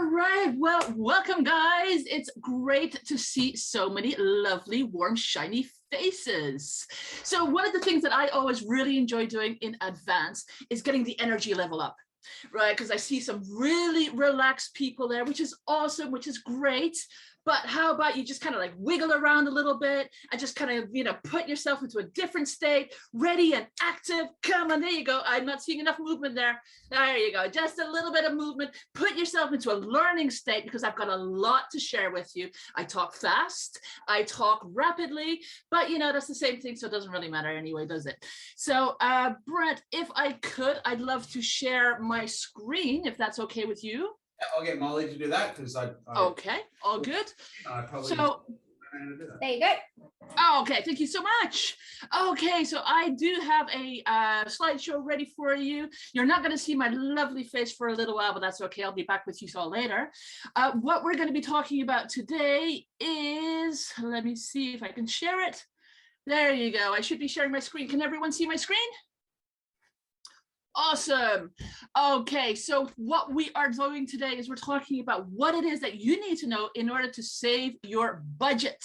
right, well, welcome guys. It's great to see so many lovely, warm, shiny faces. So one of the things that I always really enjoy doing in advance is getting the energy level up, right? Because I see some really relaxed people there, which is awesome, which is great. But how about you just kind of like wiggle around a little bit and just kind of, put yourself into a different state, ready and active. Come on, there you go. I'm not seeing enough movement there. There you go. Just a little bit of movement. Put yourself into a learning state because I've got a lot to share with you. I talk fast, I talk rapidly, but that's the same thing. So it doesn't really matter anyway, does it? So Brent, if I could, I'd love to share my screen, if that's okay with you. I'll get Molly to do that because okay, all good. So there you go. Oh, okay, thank you so much. Okay, so I do have a slideshow ready for you. You're not going to see my lovely face for a little while, but that's okay. I'll be back with you all later. What we're going to be talking about today is, let me see if I can share it. There you go. I should be sharing my screen. Can everyone see my screen? Awesome. Okay, so what we are doing today is we're talking about what it is that you need to know in order to save your budget.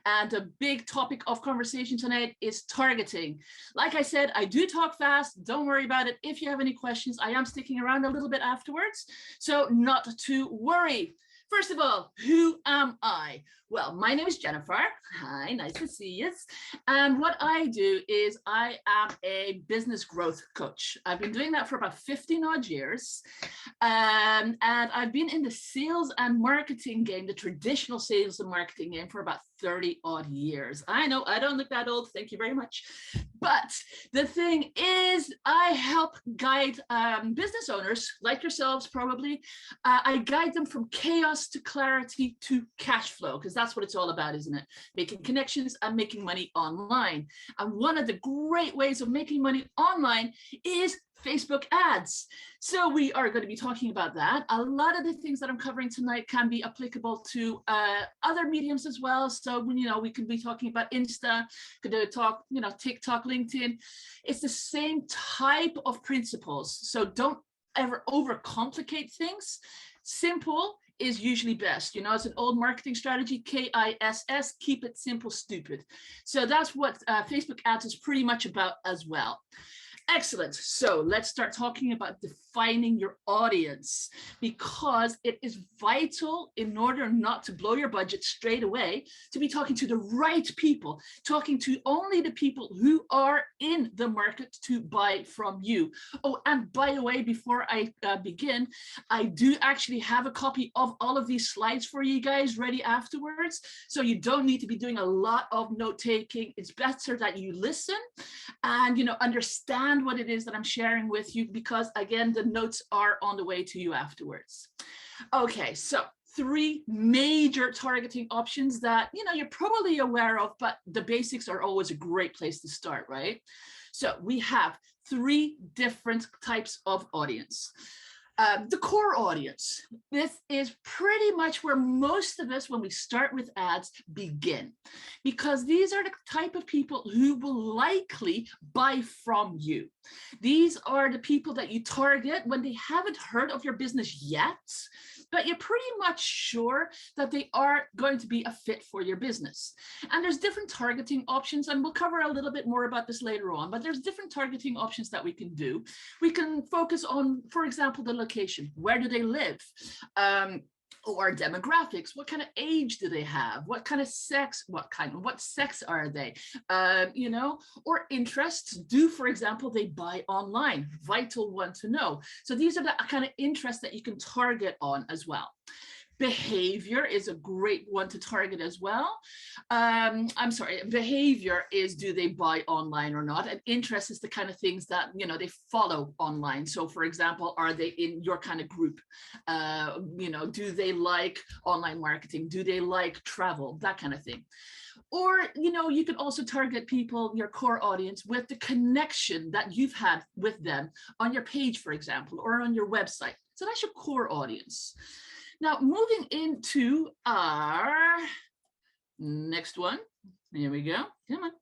And a big topic of conversation tonight is targeting. Like I said, I do talk fast. Don't worry about it. If you have any questions, I am sticking around a little bit afterwards. So not to worry. First of all, who am I? Well, my name is Jennifer. Hi, nice to see you. And what I do is I am a business growth coach. I've been doing that for about 15 odd years. And I've been in the sales and marketing game, the traditional sales and marketing game, for about 30 odd years. I know I don't look that old. Thank you very much. But the thing is, I help guide business owners like yourselves, probably. I guide them from chaos to clarity to cash flow, because that's what it's all about, isn't it? Making connections and making money online. And one of the great ways of making money online is Facebook ads. So we are going to be talking about that. A lot of the things that I'm covering tonight can be applicable to other mediums as well. So, we could be talking about Insta, could talk, TikTok, LinkedIn. It's the same type of principles. So don't ever overcomplicate things. Simple is usually best. It's an old marketing strategy, KISS, keep it simple, stupid. So that's what Facebook ads is pretty much about as well. Excellent. So let's start talking about defining your audience, because it is vital in order not to blow your budget straight away, to be talking to the right people, talking to only the people who are in the market to buy from you. Oh, and by the way, before I begin, I do actually have a copy of all of these slides for you guys ready afterwards. So you don't need to be doing a lot of note taking. It's better that you listen and, understand what it is that I'm sharing with you, because again, the notes are on the way to you afterwards. Okay, so 3 major targeting options that you're probably aware of, but the basics are always a great place to start, right? So we have 3 different types of audience. The core audience. This is pretty much where most of us, when we start with ads, begin, because these are the type of people who will likely buy from you. These are the people that you target when they haven't heard of your business yet, but you're pretty much sure that they are going to be a fit for your business. And there's different targeting options, and we'll cover a little bit more about this later on, but there's different targeting options that we can do. We can focus on, for example, the location. Where do they live? Or demographics. What kind of age do they have? What kind of sex? What sex are they? Or interests. Do, for example, they buy online? Vital one to know. So these are the kind of interests that you can target on as well. Behavior is a great one to target as well. Behavior is, do they buy online or not? And interest is the kind of things that, they follow online. So for example, are they in your kind of group? Do they like online marketing? Do they like travel? That kind of thing. Or, you can also target people, your core audience, with the connection that you've had with them on your page, for example, or on your website. So that's your core audience. Now, moving into our next one. Here we go. Come on.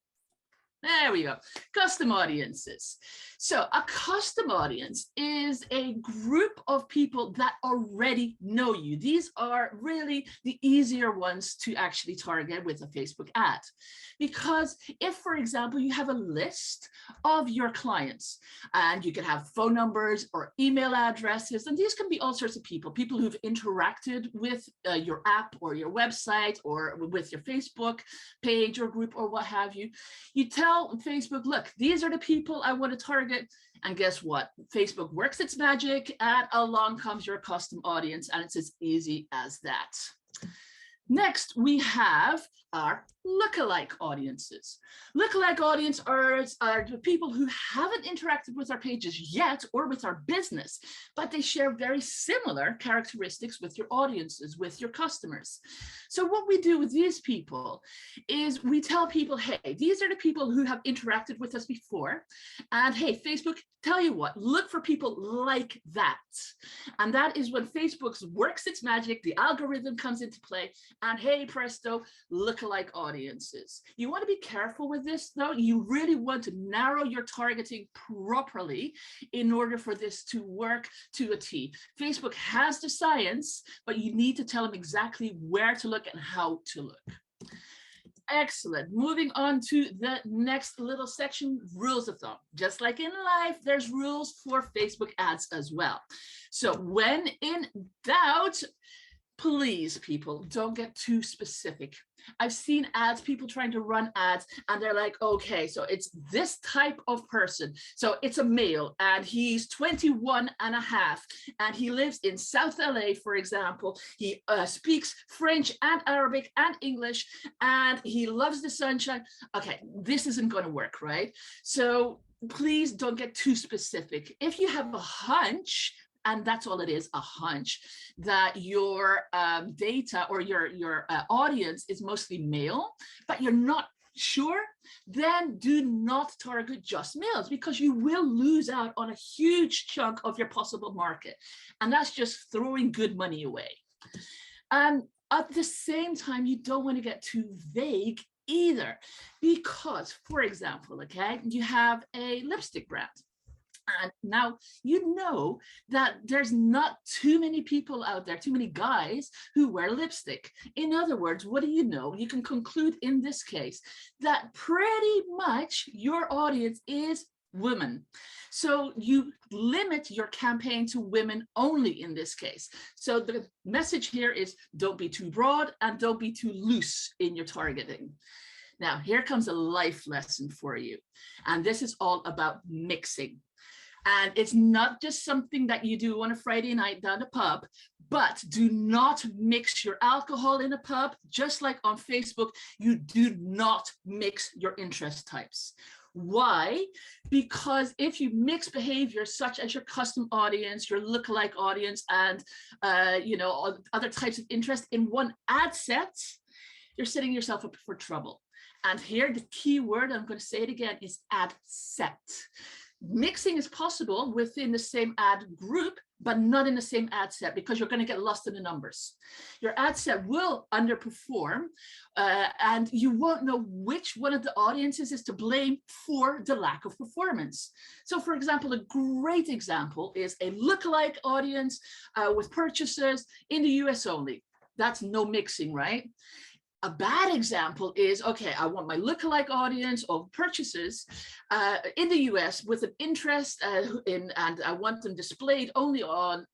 There we go. Custom audiences. So a custom audience is a group of people that already know you. These are really the easier ones to actually target with a Facebook ad. Because if, for example, you have a list of your clients and you can have phone numbers or email addresses, and these can be all sorts of people who've interacted with your app or your website or with your Facebook page or group or what have you. You tell Facebook, look, these are the people I want to target. And guess what? Facebook works its magic and along comes your custom audience, and it's as easy as that. Next, we have our lookalike audiences. Lookalike audience are the people who haven't interacted with our pages yet or with our business, but they share very similar characteristics with your audiences, with your customers. So what we do with these people is we tell people, hey, these are the people who have interacted with us before. And hey, Facebook, tell you what, look for people like that. And that is when Facebook works its magic, the algorithm comes into play, and hey, presto, lookalike audiences. You want to be careful with this, though. You really want to narrow your targeting properly in order for this to work to a T. Facebook has the science, but you need to tell them exactly where to look and how to look. Excellent. Moving on to the next little section, rules of thumb. Just like in life, there's rules for Facebook ads as well. So when in doubt, please, people, don't get too specific. I've seen ads, people trying to run ads, and they're like, okay, so it's this type of person. So it's a male, and he's 21 and a half, and he lives in South LA, for example. He speaks French and Arabic and English, and he loves the sunshine. Okay, this isn't going to work, right? So please don't get too specific. If you have a hunch, and that's all it is, a hunch, that your data or your audience is mostly male, but you're not sure, then do not target just males, because you will lose out on a huge chunk of your possible market. And that's just throwing good money away. And at the same time, you don't want to get too vague either, because, for example, okay, you have a lipstick brand. And now you know that there's not too many people out there, too many guys who wear lipstick. In other words, what do you know? You can conclude in this case that pretty much your audience is women. So you limit your campaign to women only in this case. So the message here is don't be too broad and don't be too loose in your targeting. Now, here comes a life lesson for you. And this is all about mixing. And it's not just something that you do on a Friday night down the pub, but do not mix your alcohol in a pub. Just like on Facebook, you do not mix your interest types. Why? Because if you mix behaviors such as your custom audience, your lookalike audience, and other types of interest in one ad set, you're setting yourself up for trouble. And here, the key word, I'm going to say it again, is ad set. Mixing is possible within the same ad group, but not in the same ad set, because you're going to get lost in the numbers. Your ad set will underperform, and you won't know which one of the audiences is to blame for the lack of performance. So, for example, a great example is a lookalike audience with purchases in the US only. That's no mixing, right? A bad example is, okay, I want my lookalike audience of purchases in the US with an interest and I want them displayed only on,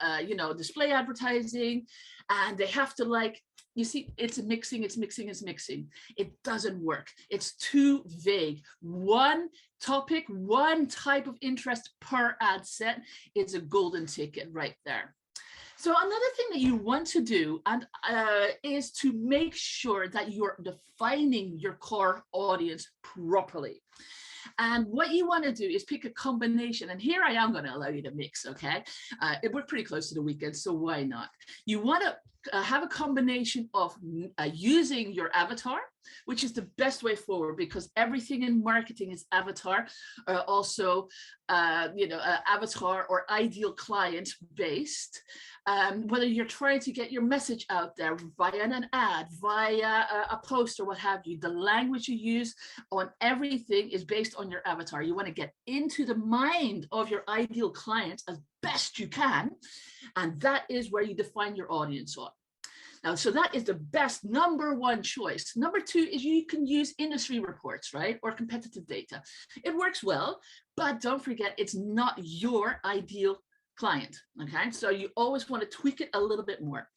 display advertising, and they have to like, you see, it's mixing. It doesn't work. It's too vague. One topic, one type of interest per ad set is a golden ticket right there. So another thing that you want to do is to make sure that you're defining your core audience properly. And what you want to do is pick a combination. And here I am going to allow you to mix, okay? We're pretty close to the weekend, so why not? You want to have a combination of using your avatar which is the best way forward because everything in marketing is avatar, also, avatar or ideal client based. Whether you're trying to get your message out there via an ad, via a post or what have you, the language you use on everything is based on your avatar. You want to get into the mind of your ideal client as best you can, and that is where you define your audience on. Now, so that is the best number one choice. Number two is you can use industry reports, right? Or competitive data. It works well, but don't forget, it's not your ideal client, okay? So you always want to tweak it a little bit more.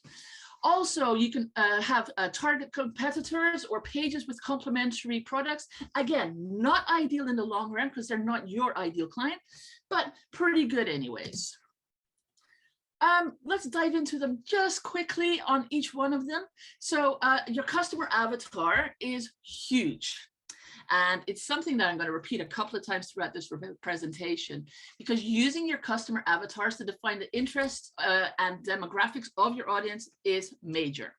Also, you can have target competitors or pages with complementary products. Again, not ideal in the long run because they're not your ideal client, but pretty good anyways. Let's dive into them just quickly on each one of them. So your customer avatar is huge. And it's something that I'm going to repeat a couple of times throughout this presentation, because using your customer avatars to define the interests and demographics of your audience is major.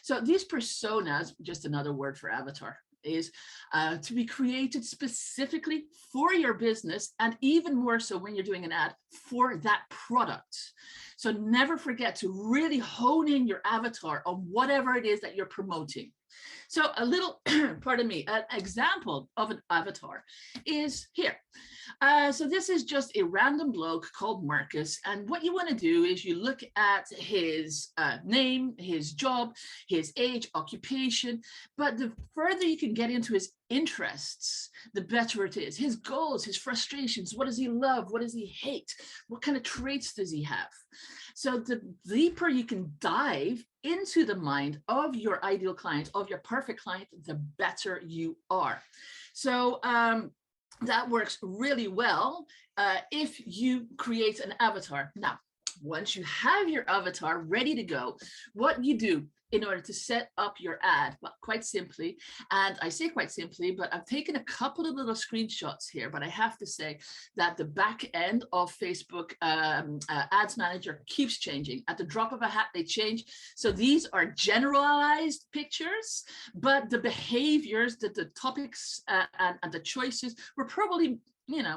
So these personas, just another word for avatar, is to be created specifically for your business, and even more so when you're doing an ad for that product. So never forget to really hone in your avatar on whatever it is that you're promoting. So a little, pardon me, an example of an avatar is here. So this is just a random bloke called Marcus. And what you want to do is you look at his name, his job, his age, occupation. But the further you can get into his interests, the better it is. His goals, his frustrations, what does he love? What does he hate? What kind of traits does he have? So the deeper you can dive into the mind of your ideal client, of your perfect client, the better you are. So that works really well if you create an avatar. Now, once you have your avatar ready to go, what you do in order to set up your ad, well, quite simply, and I say quite simply, but I've taken a couple of little screenshots here, but I have to say that the back end of Facebook Ads Manager keeps changing. At the drop of a hat, they change. So these are generalized pictures, but the behaviors, the topics and the choices were probably,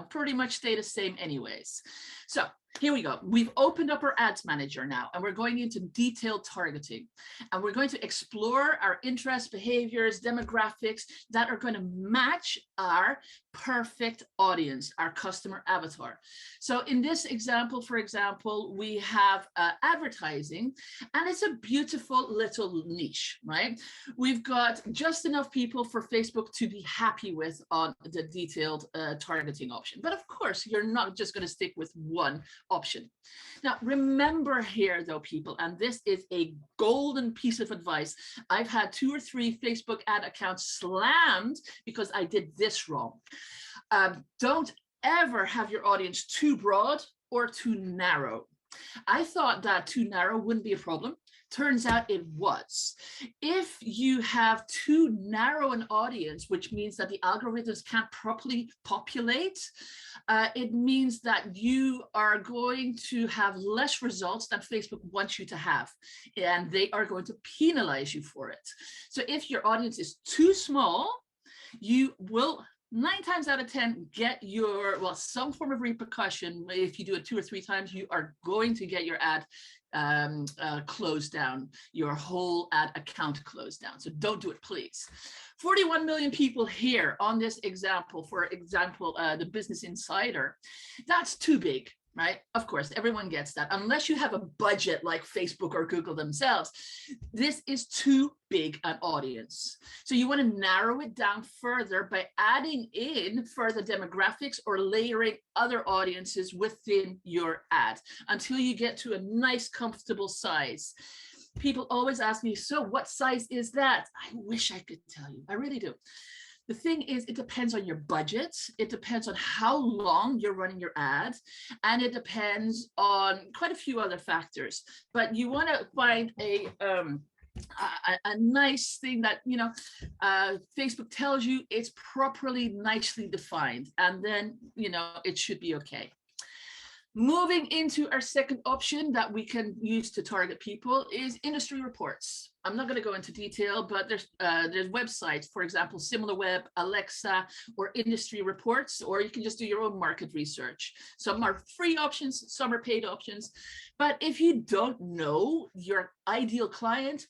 pretty much stay the same anyways. So here we go. We've opened up our ads manager now, and we're going into detailed targeting. And we're going to explore our interests, behaviors, demographics that are going to match our perfect audience, our customer avatar. So in this example, for example, we have advertising, and it's a beautiful little niche, right? We've got just enough people for Facebook to be happy with on the detailed targeting option. But of course, you're not just going to stick with one option. Now, remember here though, people, and this is a golden piece of advice. I've had 2 or 3 Facebook ad accounts slammed because I did this wrong. Don't ever have your audience too broad or too narrow. I thought that too narrow wouldn't be a problem. Turns out it was. If you have too narrow an audience, which means that the algorithms can't properly populate, it means that you are going to have less results than Facebook wants you to have, and they are going to penalize you for it. So if your audience is too small, you will 9 times out of 10 get some form of repercussion. If you do it 2 or 3 times, you are going to get your ad closed down, your whole ad account closed down. So don't do it, please. 41 million people here on this example, for example, the Business Insider, that's too big. Right? Of course, everyone gets that. Unless you have a budget like Facebook or Google themselves, this is too big an audience. So you want to narrow it down further by adding in further demographics or layering other audiences within your ad until you get to a nice, comfortable size. People always ask me, so what size is that? I wish I could tell you. I really do. The thing is, it depends on your budget. It depends on how long you're running your ad, and it depends on quite a few other factors. But you want to find a nice thing that Facebook tells you it's properly, nicely defined, and then it should be okay. Moving into our second option that we can use to target people is industry reports. I'm not going to go into detail, but there's websites, for example, SimilarWeb, Alexa, or industry reports, or you can just do your own market research. Some are free options, some are paid options. But if you don't know your ideal client,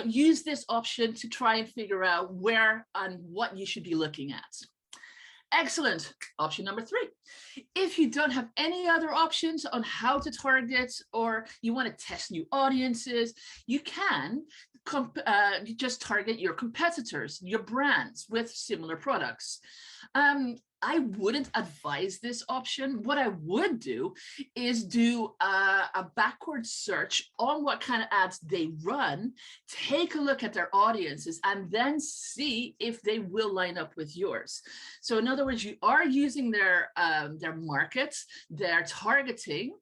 use this option to try and figure out where and what you should be looking at. Excellent. Option number 3. If you don't have any other options on how to target, or you want to test new audiences, you can just target your competitors, your brands with similar products. I wouldn't advise this option. What I would do is do a backward search on what kind of ads they run, take a look at their audiences, and then see if they will line up with yours. So in other words, you are using their markets, their targeting,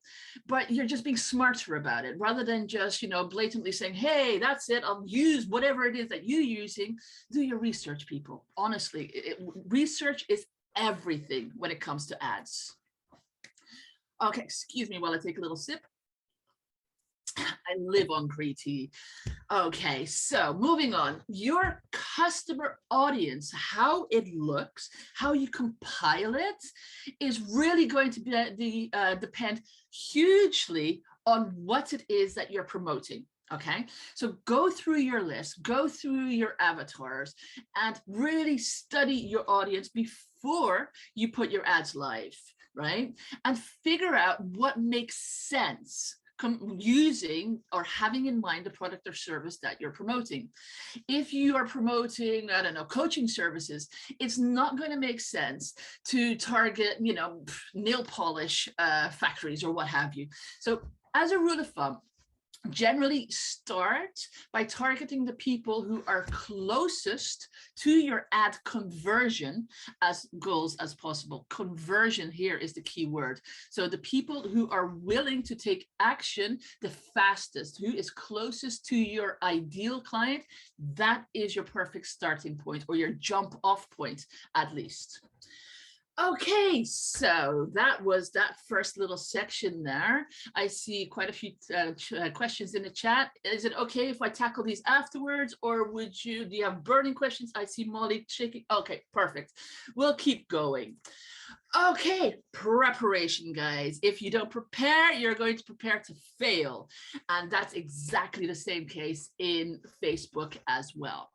but you're just being smarter about it rather than just, blatantly saying, hey, that's it, I'll use whatever it is that you're using. Do your research, people. Honestly, research is everything when it comes to ads. Okay, excuse me while I take a little sip. I live on green tea. Okay, so moving on. Your customer audience, how it looks, how you compile it, is really going to be depend hugely on what it is that you're promoting. Okay, so go through your list, go through your avatars, and really study your audience before you put your ads live, right? And figure out what makes sense using or having in mind the product or service that you're promoting. If you are promoting, I don't know, coaching services, it's not going to make sense to target, nail polish factories or what have you. So as a rule of thumb, generally start by targeting the people who are closest to your ad conversion as goals as possible. Conversion here is the key word. So the people who are willing to take action the fastest, who is closest to your ideal client, that is your perfect starting point, or your jump off point at least. Okay, so that was that first little section there. I see quite a few questions in the chat. Is it okay if I tackle these afterwards, or do you have burning questions? I see Molly shaking. Okay, perfect. We'll keep going. Okay, preparation, guys. If you don't prepare, you're going to prepare to fail. And that's exactly the same case in Facebook as well.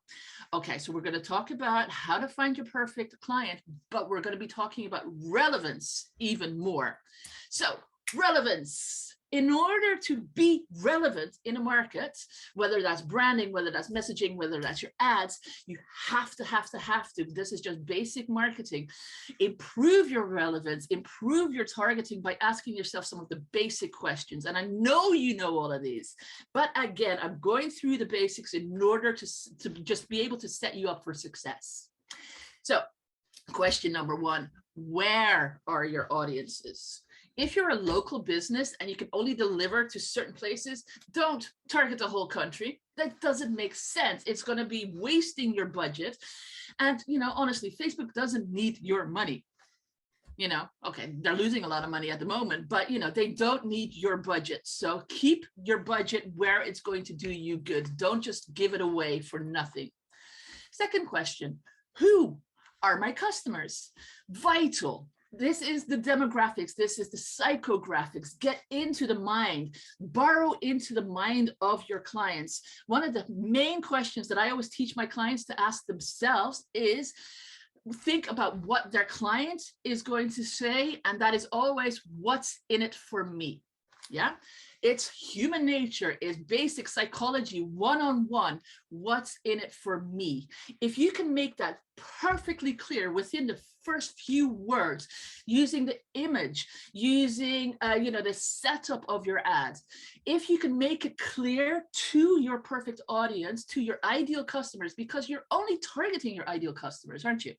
Okay, so we're going to talk about how to find your perfect client, but we're going to be talking about relevance even more. So, relevance. In order to be relevant in a market, whether that's branding, whether that's messaging, whether that's your ads, you have to, this is just basic marketing, improve your relevance, improve your targeting by asking yourself some of the basic questions. And I know you know all of these, but again, I'm going through the basics in order to just be able to set you up for success. So, question number 1, where are your audiences? If you're a local business and you can only deliver to certain places, don't target the whole country. That doesn't make sense. It's going to be wasting your budget. And, honestly, Facebook doesn't need your money. Okay, they're losing a lot of money at the moment, but, they don't need your budget. So keep your budget where it's going to do you good. Don't just give it away for nothing. Second question, who are my customers? Vital. This is the demographics. This is the psychographics. Get into the mind, borrow into the mind of your clients. One of the main questions that I always teach my clients to ask themselves is, think about what their client is going to say. And that is always, what's in it for me? Yeah. It's human nature, it's basic psychology, one-on-one, what's in it for me. If you can make that perfectly clear within the first few words, using the image, using the setup of your ads, if you can make it clear to your perfect audience, to your ideal customers, because you're only targeting your ideal customers, aren't you?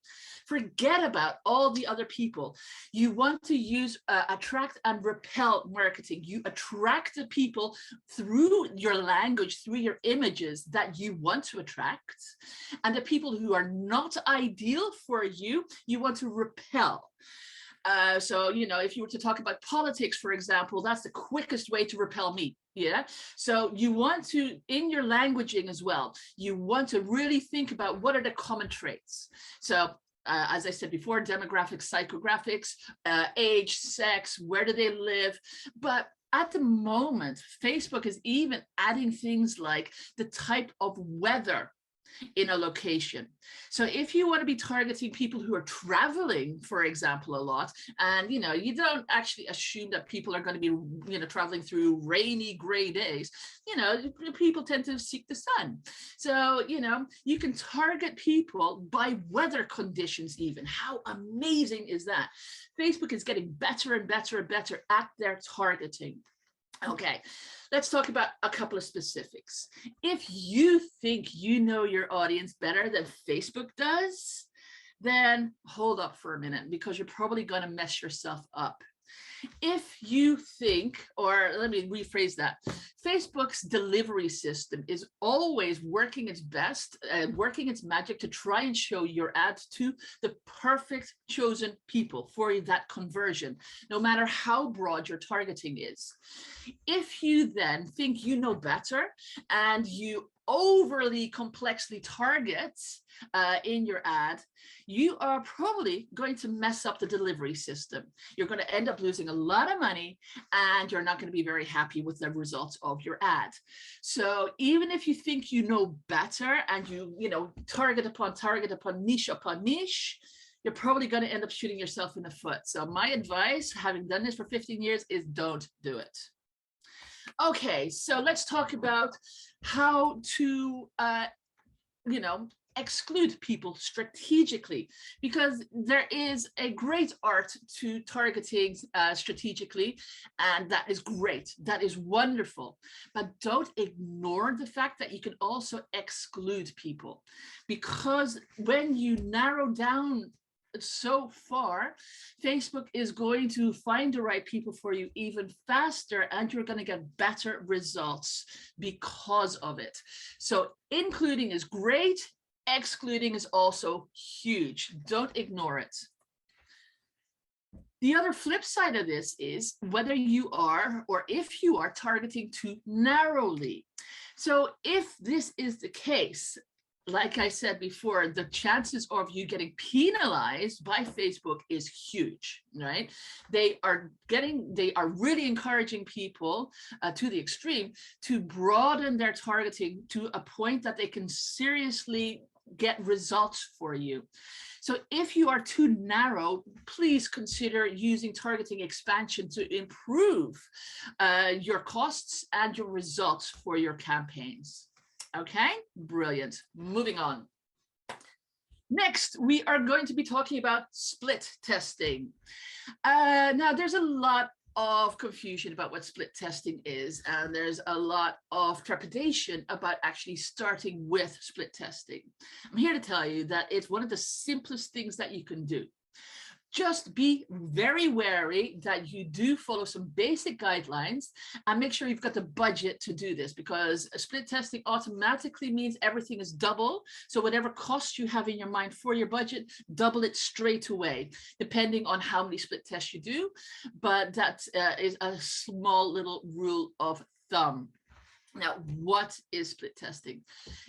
Forget about all the other people. You want to use attract and repel marketing. You attract the people through your language, through your images that you want to attract, and the people who are not ideal for you, you want to repel. So, you know, if you were to talk about politics, for example, that's the quickest way to repel me. Yeah. So you want to, in your languaging as well, you want to really think about what are the common traits. So as I said before, demographics, psychographics, age, sex, where do they live? But at the moment, Facebook is even adding things like the type of weather in a location. So if you want to be targeting people who are traveling, for example, a lot, and you know, you don't actually assume that people are going to be, you know, traveling through rainy, gray days, you know, people tend to seek the sun. So, you know, you can target people by weather conditions even. How amazing is that? Facebook is getting better and better and better at their targeting. Okay, let's talk about a couple of specifics. If you think you know your audience better than Facebook does, then hold up for a minute, because you're probably going to mess yourself up. If you think, or let me rephrase that, Facebook's delivery system is always working its best, working its magic to try and show your ad to the perfect chosen people for that conversion, no matter how broad your targeting is. If you then think you know better and you overly complexly target in your ad, you are probably going to mess up the delivery system. You're going to end up losing a lot of money, and you're not going to be very happy with the results of your ad. So even if you think you know better and you know, target upon niche, you're probably going to end up shooting yourself in the foot. So my advice, having done this for 15 years, is don't do it. Okay, so let's talk about how to, you know, exclude people strategically, because there is a great art to targeting strategically, and that is great. That is wonderful. But don't ignore the fact that you can also exclude people, because when you narrow down so far, Facebook is going to find the right people for you even faster, and you're going to get better results because of it. So including is great. Excluding is also huge. Don't ignore it. The other flip side of this is whether you are, or if you are, targeting too narrowly. So if this is the case, like I said before, the chances of you getting penalized by Facebook is huge, right? They are really encouraging people to the extreme to broaden their targeting to a point that they can seriously get results for you. So if you are too narrow, please consider using targeting expansion to improve your costs and your results for your campaigns. Okay, brilliant. Moving on. Next, we are going to be talking about split testing. Now, there's a lot of confusion about what split testing is, and there's a lot of trepidation about actually starting with split testing. I'm here to tell you that it's one of the simplest things that you can do. Just be very wary that you do follow some basic guidelines, and make sure you've got the budget to do this, because split testing automatically means everything is double. So whatever cost you have in your mind for your budget, double it straight away, depending on how many split tests you do. But that is a small little rule of thumb. Now, what is split testing?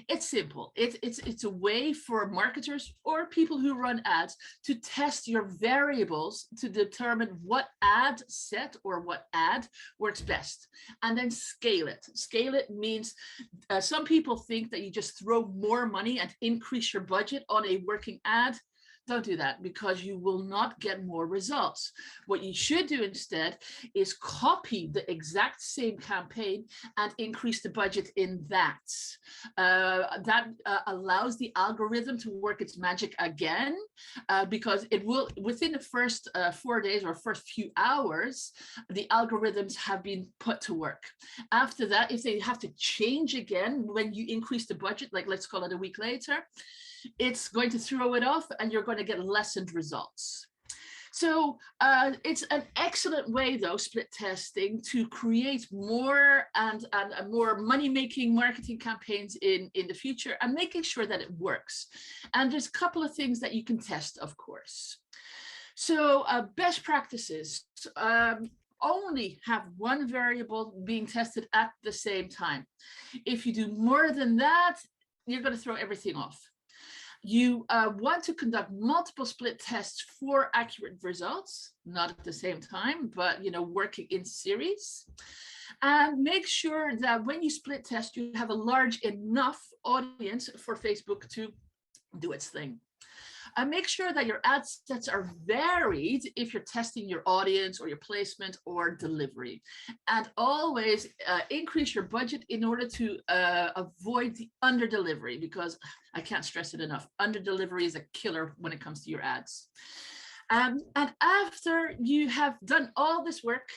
It's simple. It's a way for marketers or people who run ads to test your variables to determine what ad set or what ad works best, and then scale it. Scale it means some people think that you just throw more money and increase your budget on a working ad. Don't do that, because you will not get more results. What you should do instead is copy the exact same campaign and increase the budget in that. That allows the algorithm to work its magic again, because it will, within the first 4 days or first few hours, the algorithms have been put to work. After that, if they have to change again when you increase the budget, like let's call it a week later, it's going to throw it off, and you're going to get lessened results. So it's an excellent way, though, split testing, to create more and more money-making marketing campaigns in the future, and making sure that it works. And there's a couple of things that you can test, of course. So best practices, only have one variable being tested at the same time. If you do more than that, you're going to throw everything off. You want to conduct multiple split tests for accurate results, not at the same time, but working in series. And make sure that when you split test, you have a large enough audience for Facebook to do its thing. Make sure that your ad sets are varied if you're testing your audience or your placement or delivery. And always increase your budget in order to avoid the under delivery, because I can't stress it enough. Under delivery is a killer when it comes to your ads. And after you have done all this work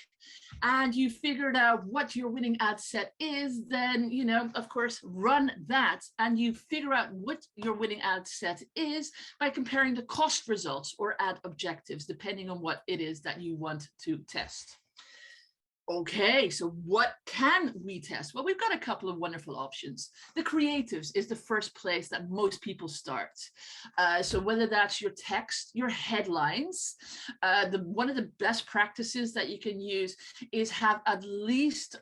and you figured out what your winning ad set is, then, of course, run that and you figure out what your winning ad set is by comparing the cost results or ad objectives, depending on what it is that you want to test. Okay, so what can we test? Well, we've got a couple of wonderful options. The creatives is the first place that most people start. So whether that's your text, your headlines, one of the best practices that you can use is have at least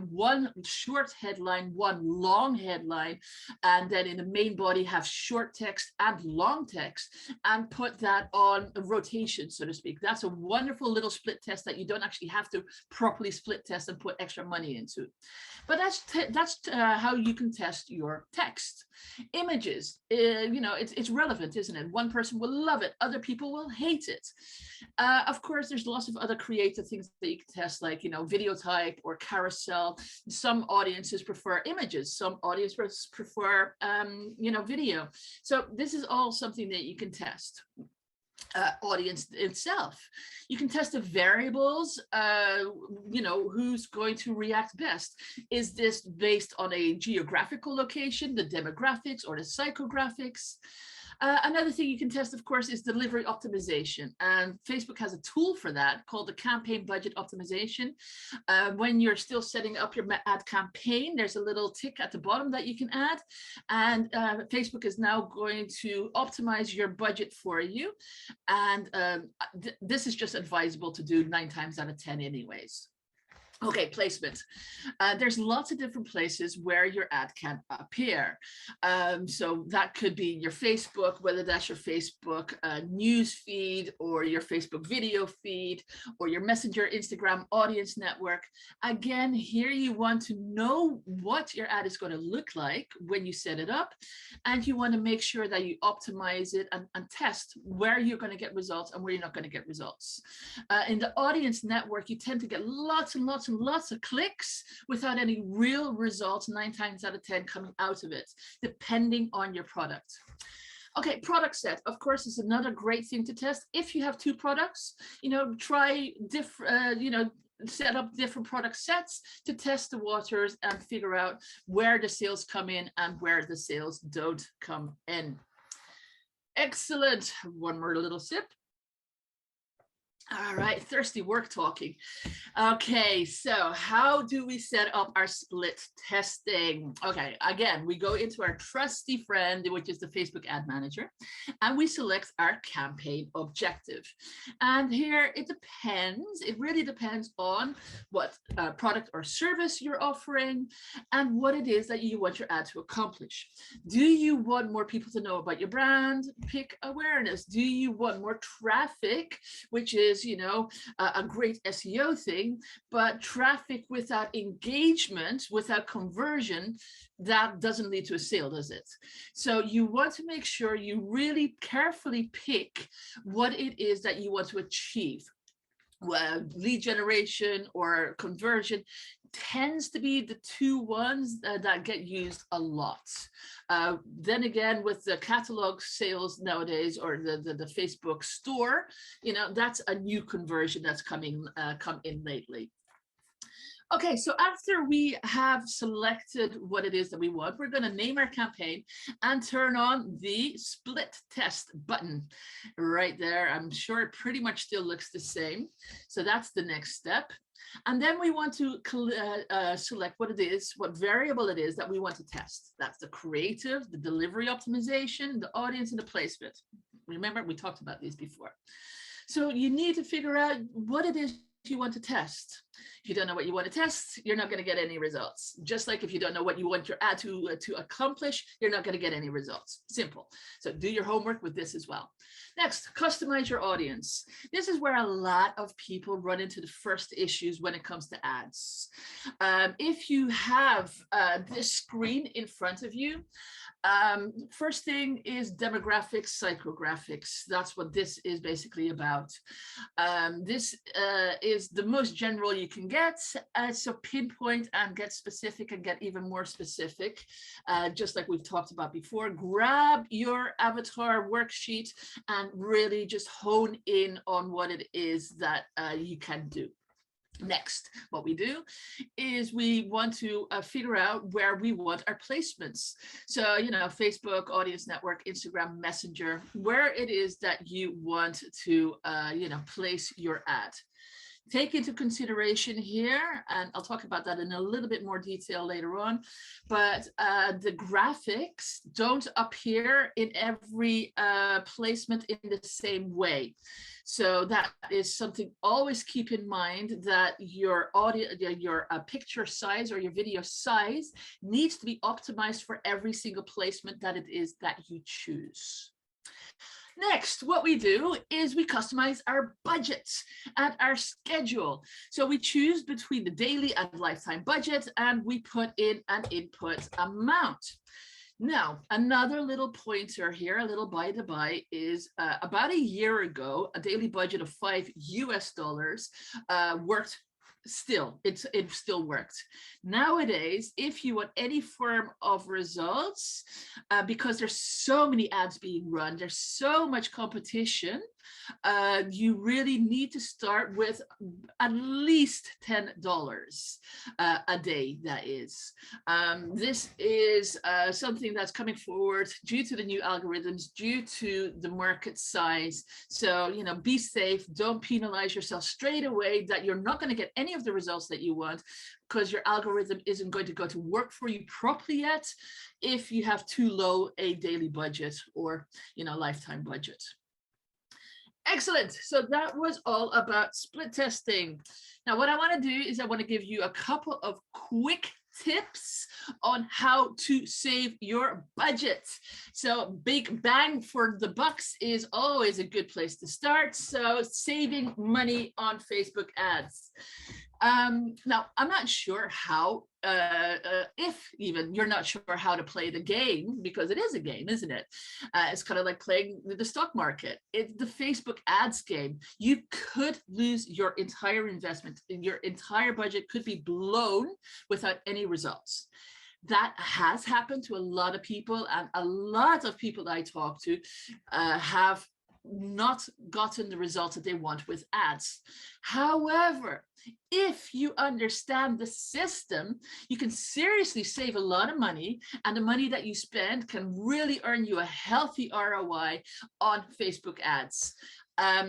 one short headline, one long headline, and then in the main body have short text and long text, and put that on a rotation, so to speak. That's a wonderful little split test that you don't actually have to properly split test and put extra money into. But that's how you can test your text. Images, it's relevant, isn't it? One person will love it, other people will hate it. Of course, there's lots of other creative things that you can test, like video type or carousel. Some audiences prefer images, some audiences prefer video. So this is all something that you can test. Audience itself. You can test the variables, who's going to react best. Is this based on a geographical location, the demographics or the psychographics? Another thing you can test, of course, is delivery optimization. And Facebook has a tool for that called the campaign budget optimization. When you're still setting up your ad campaign, there's a little tick at the bottom that you can add. And Facebook is now going to optimize your budget for you. And this is just advisable to do 9 times out of 10 anyways. Okay, placement. There's lots of different places where your ad can appear. So that could be your Facebook, whether that's your Facebook news feed or your Facebook video feed or your Messenger, Instagram audience network. Again, here you want to know what your ad is going to look like when you set it up. And you want to make sure that you optimize it and test where you're going to get results and where you're not going to get results. In the audience network, you tend to get lots and lots of clicks without any real results 9 times out of 10 coming out of it, depending on your product. Okay, product set, of course, is another great thing to test. If you have 2 products, try different, set up different product sets to test the waters and figure out where the sales come in and where the sales don't come in. Excellent. One more little sip. All right, thirsty work talking. Okay, so how do we set up our split testing? Okay, again, we go into our trusty friend, which is the Facebook Ad Manager, and we select our campaign objective. And here it depends, it really depends on what product or service you're offering and what it is that you want your ad to accomplish. Do you want more people to know about your brand? Pick awareness. Do you want more traffic, which is a great SEO thing, but traffic without engagement, without conversion, that doesn't lead to a sale, does it? So you want to make sure you really carefully pick what it is that you want to achieve. Lead generation or conversion tends to be the 2 ones that get used a lot. Then again, with the catalog sales nowadays, or the Facebook store, that's a new conversion that's come in lately. Okay, so after we have selected what it is that we want, we're going to name our campaign and turn on the split test button right there. I'm sure it pretty much still looks the same. So that's the next step. And then we want to select what it is, what variable it is that we want to test. That's the creative, the delivery optimization, the audience, and the placement. Remember, we talked about these before. So you need to figure out what it is you want to test. If you don't know what you want to test, you're not going to get any results. Just like if you don't know what you want your ad to accomplish, you're not going to get any results. Simple. So do your homework with this as well. Next, customize your audience. This is where a lot of people run into the first issues when it comes to ads. If you have this screen in front of you, first thing is demographics, psychographics. That's what this is basically about. This is the most general you can get. So pinpoint and get specific and get even more specific, just like we've talked about before. Grab your avatar worksheet and really just hone in on what it is that you can do. Next, what we do is we want to figure out where we want our placements. So, you know, Facebook, Audience Network, Instagram, Messenger, where it is that you want to, you know, place your ad. Take into consideration here, and I'll talk about that in a little bit more detail later on, but the graphics don't appear in every placement in the same way. So that is something always keep in mind, that your audio, your picture size or your video size needs to be optimized for every single placement that it is that you choose. Next, what we do is we customize our budgets and our schedule. So we choose between the daily and lifetime budget, and we put in an input amount. Now, another little pointer here, a little by the by, is about a year ago, a daily budget of $5 worked. It still worked. Nowadays, if you want any form of results, because there's so many ads being run, there's so much competition, you really need to start with at least $10 a day, that is. This is something that's coming forward due to the new algorithms, due to the market size. So, you know, be safe, don't penalize yourself straight away that you're not going to get any of the results that you want, because your algorithm isn't going to go to work for you properly yet if you have too low a daily budget or, you know, lifetime budget. Excellent. So that was all about split testing. Now, what I want to do is I want to give you a couple of quick tips on how to save your budget. So big bang for the bucks is always a good place to start. So saving money on Facebook ads. Now, I'm not sure how, if even you're not sure how to play the game, because it is a game, isn't it? It's kind of like playing the stock market. It's the Facebook ads game. You could lose your entire investment. Your entire budget could be blown without any results. That has happened to a lot of people, and a lot of people that I talk to have not gotten the results that they want with ads. However, if you understand the system, you can seriously save a lot of money, and the money that you spend can really earn you a healthy ROI on Facebook ads.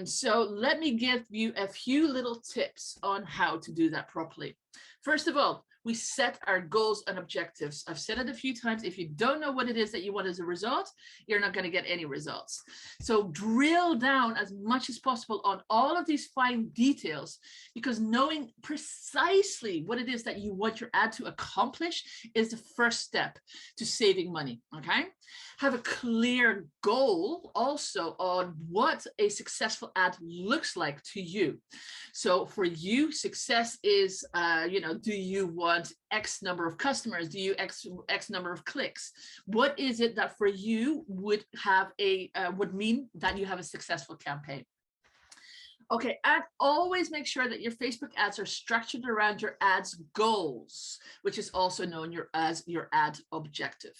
So let me give you a few little tips on how to do that properly. First of all, we set our goals and objectives. I've said it a few times. If you don't know what it is that you want as a result, you're not going to get any results. So drill down as much as possible on all of these fine details, because knowing precisely what it is that you want your ad to accomplish is the first step to saving money, okay? Have a clear goal also on what a successful ad looks like to you. So for you, success is, you know, do you want X number of customers? Do you X number of clicks? What is it that for you would have a would mean that you have a successful campaign? Okay, and always make sure that your Facebook ads are structured around your ads goals, which is also known as your ad objective.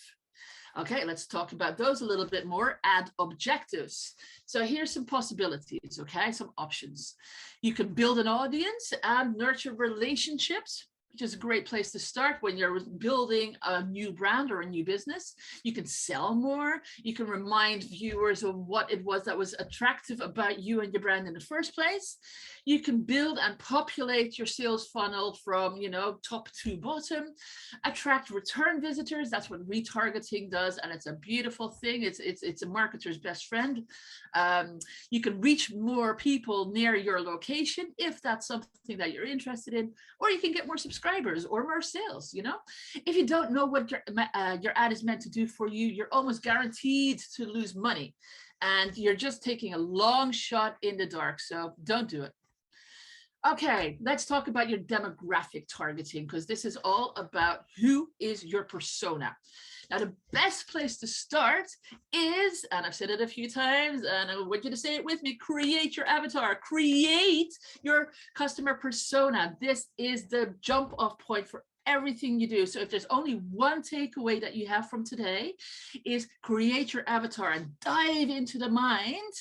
Okay, let's talk about those a little bit more. Ad objectives. So here's some possibilities, okay, some options. You can build an audience and nurture relationships. which is a great place to start when you're building a new brand or a new business. You can sell more. You can remind viewers of what it was that was attractive about you and your brand in the first place. You can build and populate your sales funnel from, top to bottom, attract return visitors. That's what retargeting does, and it's a beautiful thing. It's a marketer's best friend. You can reach more people near your location if that's something that you're interested in, or you can get more subscribers or more sales. If you don't know what your ad is meant to do for you, you're almost guaranteed to lose money, and you're just taking a long shot in the dark. So don't do it. Okay, let's talk about your demographic targeting, because this is all about who is your persona. Now, the best place to start is, and I've said it a few times, and I want you to say it with me, create your avatar, create your customer persona. This is the jump off point for everything you do. So if there's only one takeaway that you have from today, is create your avatar and dive into the mind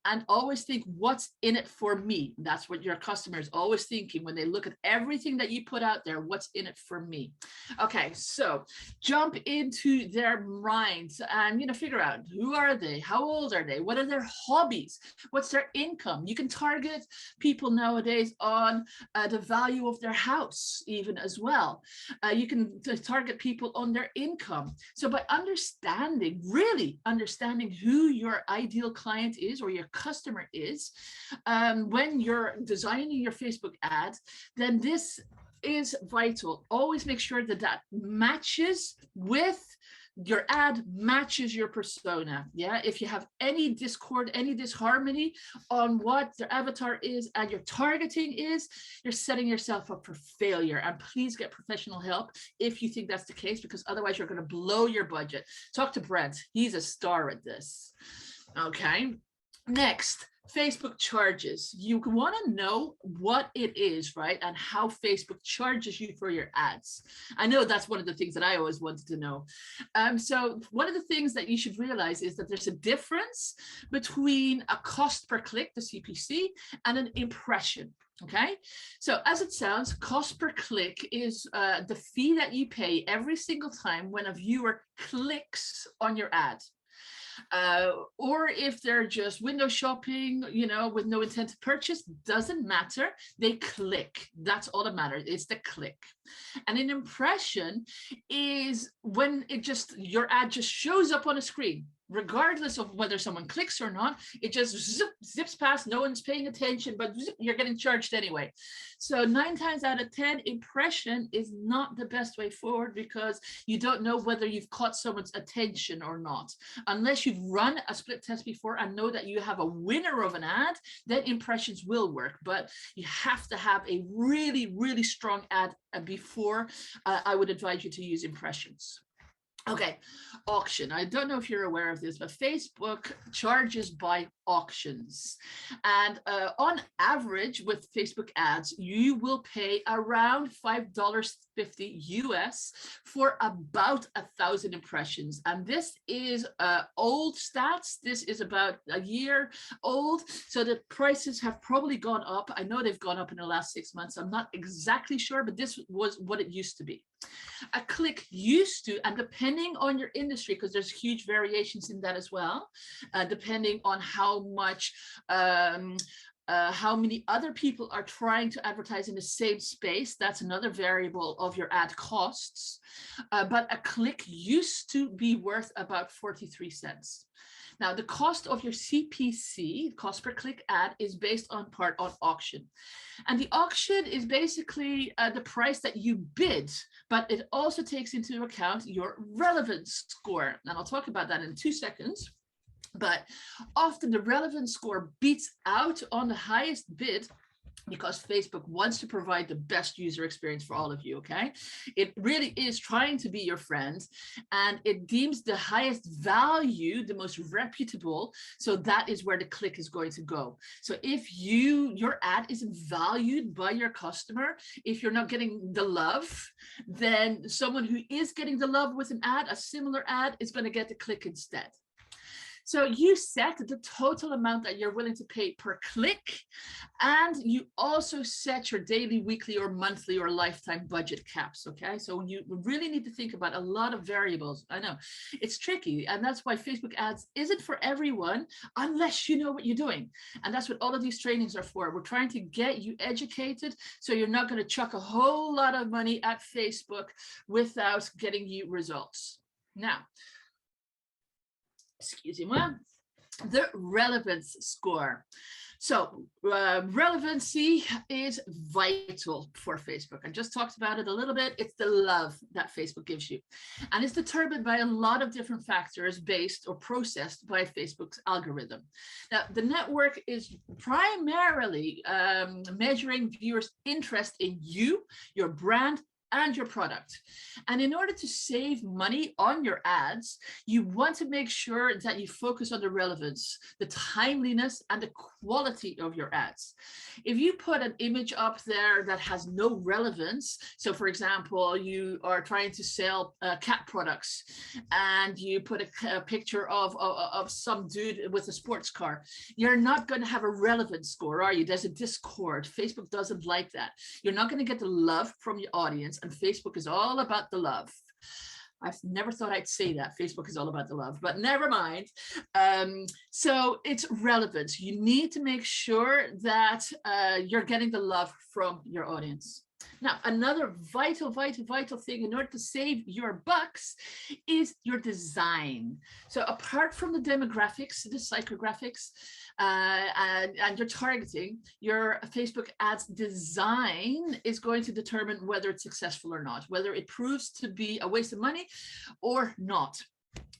and always think, what's in it for me? That's what your customer is always thinking when they look at everything that you put out there. What's in it for me? Okay, so jump into their minds and figure out, who are they? How old are they? What are their hobbies? What's their income? You can target people nowadays on the value of their house even as well. You can target people on their income. So by really understanding who your ideal client is or your customer is, when you're designing your Facebook ad, then this is vital. Always make sure that matches with your ad, matches your persona. Yeah, if you have any discord, any disharmony on what their avatar is and your targeting is, you're setting yourself up for failure. And please get professional help if you think that's the case, because otherwise you're going to blow your budget. Talk to Brent. He's a star at this. Okay. Next, Facebook charges. You want to know what it is, right? And how Facebook charges you for your ads. I know that's one of the things that I always wanted to know. So one of the things that you should realize is that there's a difference between a cost per click, the CPC, and an impression. Okay, so as it sounds, cost per click is the fee that you pay every single time when a viewer clicks on your ad. Or if they're just window shopping, with no intent to purchase, doesn't matter. They click. That's all that matters. It's the click. And an impression is when your ad just shows up on a screen. Regardless of whether someone clicks or not, it just zips past, no one's paying attention, but you're getting charged anyway. So 9 times out of 10, impression is not the best way forward, because you don't know whether you've caught someone's attention or not. Unless you've run a split test before and know that you have a winner of an ad, then impressions will work. But you have to have a really, really strong ad before I would advise you to use impressions. Okay, auction. I don't know if you're aware of this, but Facebook charges by auctions. And on average with Facebook ads, you will pay around $5.50 US for about 1,000 impressions. And this is old stats. This is about a year old. So the prices have probably gone up. I know they've gone up in the last 6 months. I'm not exactly sure, but this was what it used to be. A click used to, and depending on your industry, because there's huge variations in that as well, depending on how much, how many other people are trying to advertise in the same space. That's another variable of your ad costs. But a click used to be worth about 43 cents. Now, the cost of your CPC, cost per click ad, is based on part on auction. And the auction is basically the price that you bid, but it also takes into account your relevance score. And I'll talk about that in 2 seconds. But often the relevance score beats out on the highest bid, because Facebook wants to provide the best user experience for all of you, okay? It really is trying to be your friend, and it deems the highest value, the most reputable, so that is where the click is going to go. So if your ad isn't valued by your customer, if you're not getting the love, then someone who is getting the love with an ad, a similar ad, is going to get the click instead. So you set the total amount that you're willing to pay per click, and you also set your daily, weekly, or monthly or lifetime budget caps. Okay, so you really need to think about a lot of variables. I know it's tricky, and that's why Facebook ads isn't for everyone unless you know what you're doing. And that's what all of these trainings are for. We're trying to get you educated so you're not going to chuck a whole lot of money at Facebook without getting you results. Now, excuse me, the relevance score. So relevancy is vital for Facebook. I just talked about it a little bit. It's the love that Facebook gives you. And it's determined by a lot of different factors based or processed by Facebook's algorithm. Now, the network is primarily measuring viewers' interest in you, your brand, and your product. And in order to save money on your ads, you want to make sure that you focus on the relevance, the timeliness, and the quality of your ads. If you put an image up there that has no relevance, so for example, you are trying to sell cat products and you put a picture of some dude with a sports car, you're not going to have a relevance score, are you? There's a discord. Facebook doesn't like that. You're not going to get the love from your audience. And Facebook is all about the love. I've never thought I'd say that. Facebook is all about the love, but never mind. So it's relevance. You need to make sure that you're getting the love from your audience. Now, another vital thing in order to save your bucks is your design. So apart from the demographics, the psychographics, and your targeting, your Facebook ads design is going to determine whether it's successful or not, whether it proves to be a waste of money or not.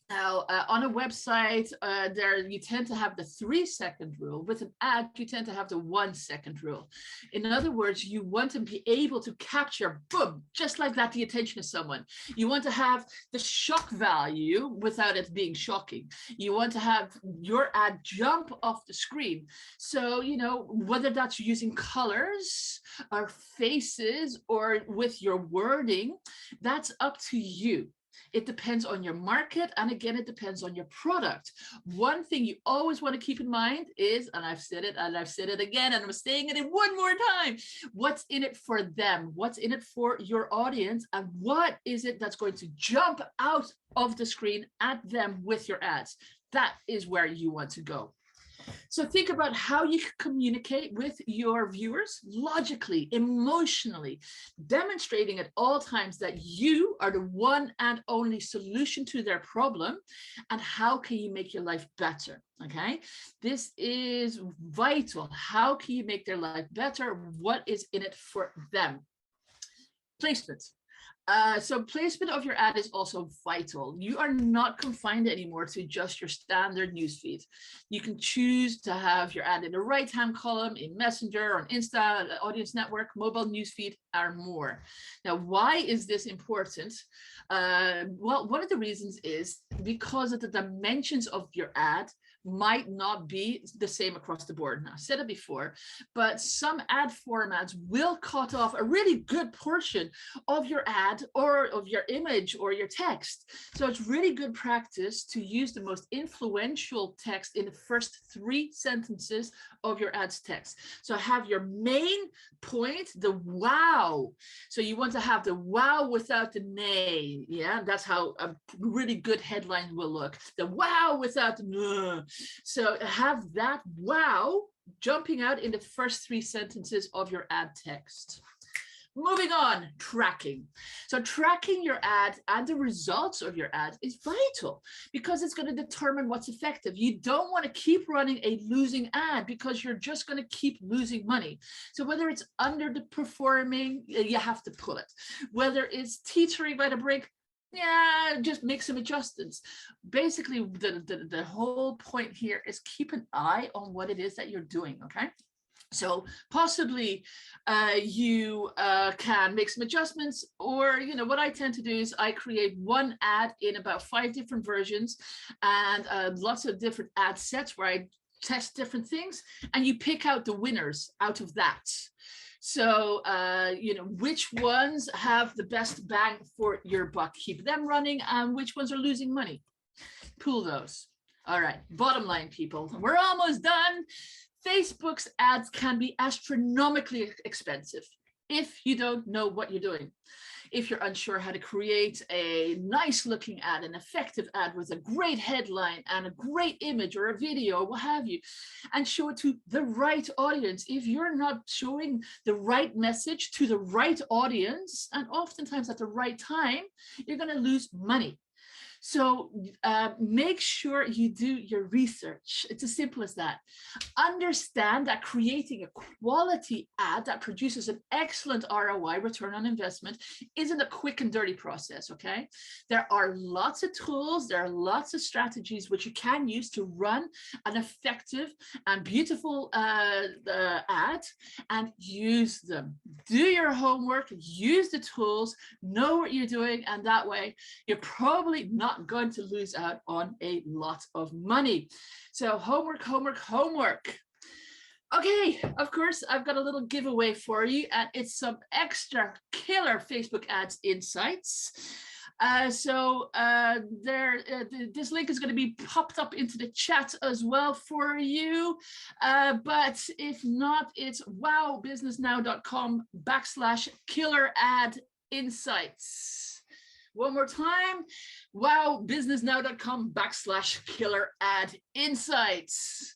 Now, on a website, there you tend to have the 3-second rule. With an ad, you tend to have the 1-second rule. In other words, you want to be able to capture, boom, just like that, the attention of someone. You want to have the shock value without it being shocking. You want to have your ad jump off the screen. So, you know, whether that's using colors or faces or with your wording, that's up to you. It depends on your market. And again, it depends on your product. One thing you always want to keep in mind is, and I've said it and I've said it again, and I'm saying it one more time, what's in it for them? What's in it for your audience? And what is it that's going to jump out of the screen at them with your ads? That is where you want to go. So think about how you communicate with your viewers logically, emotionally, demonstrating at all times that you are the one and only solution to their problem, and how can you make your life better? Okay, this is vital. How can you make their life better? What is in it for them? Placement. So placement of your ad is also vital. You are not confined anymore to just your standard newsfeed. You can choose to have your ad in the right-hand column, in Messenger, on Insta, Audience Network, mobile newsfeed, and more. Now, why is this important? Well, one of the reasons is because of the dimensions of your ad might not be the same across the board. Now, I said it before, but some ad formats will cut off a really good portion of your ad or of your image or your text. So it's really good practice to use the most influential text in the first 3 sentences of your ad's text. So have your main point, the wow. So you want to have the wow without the nay. Yeah, that's how a really good headline will look. The wow without the nah. So have that wow jumping out in the first 3 sentences of your ad text. Moving on, tracking. So tracking your ad and the results of your ad is vital because it's going to determine what's effective. You don't want to keep running a losing ad because you're just going to keep losing money. So whether it's underperforming, you have to pull it. Whether it's teetering by the brink, yeah, just make some adjustments. Basically, the whole point here is keep an eye on what it is that you're doing, okay? So possibly you can make some adjustments, or, you know, what I tend to do is I create one ad in about 5 different versions and lots of different ad sets where I test different things, and you pick out the winners out of that. So, you know, which ones have the best bang for your buck, keep them running, and which ones are losing money, pool those. All right, bottom line, people, we're almost done. Facebook's ads can be astronomically expensive if you don't know what you're doing. If you're unsure how to create a nice looking ad, an effective ad with a great headline and a great image or a video or what have you, and show it to the right audience. If you're not showing the right message to the right audience, and oftentimes at the right time, you're going to lose money. So make sure you do your research. It's as simple as that. Understand that creating a quality ad that produces an excellent ROI, return on investment, isn't a quick and dirty process, okay? There are lots of tools, there are lots of strategies which you can use to run an effective and beautiful ad, and use them. Do your homework, use the tools, know what you're doing, and that way you're probably not going to lose out on a lot of money. So homework, homework, homework. Okay, of course, I've got a little giveaway for you, and it's some extra killer Facebook ads insights. This link is going to be popped up into the chat as well for you. But if not, it's wowbusinessnow.com/killer ad insights. One more time, wowbusinessnow.com/killer ad insights.